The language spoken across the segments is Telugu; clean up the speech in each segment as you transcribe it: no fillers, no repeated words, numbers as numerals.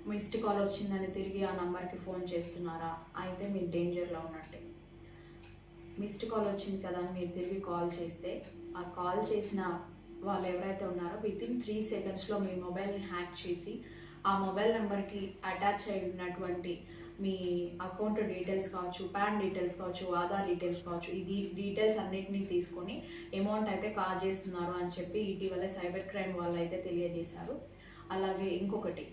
మిస్డ్ కాల్ వచ్చిందని తిరిగి ఆ నంబర్కి ఫోన్ చేస్తున్నారా? అయితే మీరు డేంజర్లో ఉన్నట్టే. మిస్డ్ కాల్ వచ్చింది కదా అని మీరు తిరిగి కాల్ చేస్తే ఆ కాల్ చేసిన వాళ్ళు ఎవరైతే ఉన్నారో వితిన్ 3 సెకండ్స్లో మీ మొబైల్ని హ్యాక్ చేసి ఆ మొబైల్ నెంబర్కి అటాచ్ అయి ఉన్నటువంటి మీ అకౌంట్ డీటెయిల్స్ కావచ్చు, పాన్ డీటెయిల్స్ కావచ్చు, ఆధార్ డీటెయిల్స్ కావచ్చు, ఈ డీటెయిల్స్ అన్నిటినీ తీసుకొని అమౌంట్ అయితే కాజేస్తున్నారు అని చెప్పి ఇటీవల సైబర్ క్రైమ్ వాళ్ళు అయితే తెలియజేశారు. అలాగే ఇంకొకటి,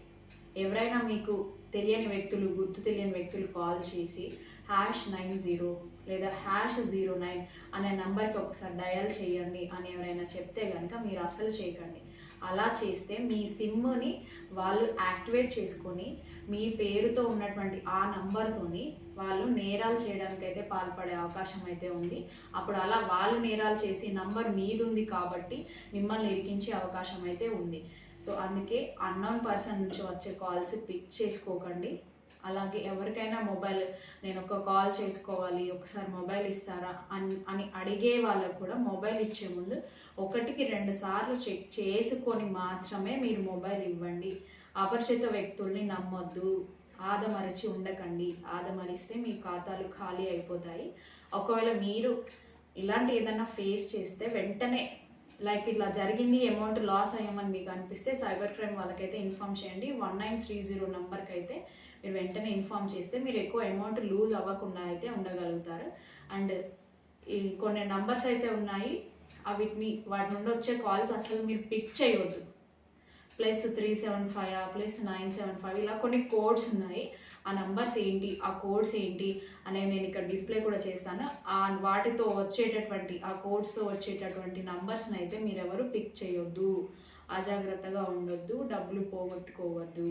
ఎవరైనా మీకు తెలియని వ్యక్తులు, గుర్తు తెలియని వ్యక్తులు కాల్ చేసి #90 లేదా #09 అనే నంబర్కి ఒకసారి డయల్ చేయండి అని ఎవరైనా చెప్తే కనుక మీరు అస్సలు చేయకండి. అలా చేస్తే మీ సిమ్ని వాళ్ళు యాక్టివేట్ చేసుకొని మీ పేరుతో ఉన్నటువంటి ఆ నంబర్తోని వాళ్ళు నేరాలు చేయడానికి అయితే పాల్పడే అవకాశం అయితే ఉంది. అప్పుడు అలా వాళ్ళు నేరాలు చేసి నంబర్ మీదుంది కాబట్టి మిమ్మల్ని ఇరికించే అవకాశం అయితే ఉంది. సో అందుకే అన్నోన్ పర్సన్ నుంచి వచ్చే కాల్స్ పిక్ చేసుకోకండి. అలాగే ఎవరికైనా మొబైల్ నేను ఒక కాల్ చేసుకోవాలి, ఒకసారి మొబైల్ ఇస్తారా అని అడిగే వాళ్ళకు కూడా మొబైల్ ఇచ్చే ముందు 1-2 సార్లు చెక్ చేసుకొని మాత్రమే మీరు మొబైల్ ఇవ్వండి. అపరిచిత వ్యక్తుల్ని నమ్మొద్దు. ఆదమరచి ఉండకండి. ఆదమరిస్తే మీ ఖాతాలు ఖాళీ అయిపోతాయి. ఒకవేళ మీరు ఇలాంటి ఏదైనా ఫేస్ చేస్తే వెంటనే లైక్ ఇట్లా జరిగింది, అమౌంట్ లాస్ అయ్యామని మీకు అనిపిస్తే సైబర్ క్రైమ్ వాళ్ళకైతే ఇన్ఫామ్ చేయండి. 1930 నెంబర్కి అయితే మీరు వెంటనే ఇన్ఫామ్ చేస్తే మీరు ఎక్కువ అమౌంట్ లూజ్ అవ్వకుండా అయితే ఉండగలుగుతారు. అండ్ ఈ కొన్ని నంబర్స్ అయితే ఉన్నాయి, వాటి నుండి వచ్చే కాల్స్ అసలు మీరు పిక్ చేయవద్దు. +375 +975 ఇలా కొన్ని కోడ్స్ ఉన్నాయి. ఆ నంబర్స్ ఏంటి, ఆ కోడ్స్ ఏంటి అనేవి నేను ఇక్కడ డిస్ప్లే కూడా చేస్తాను. వాటితో వచ్చేటటువంటి ఆ కోడ్స్తో వచ్చేటటువంటి నంబర్స్ని అయితే మీరెవరు పిక్ చేయొద్దు. అజాగ్రత్తగా ఉండొద్దు, డబ్బులు పోగొట్టుకోవద్దు.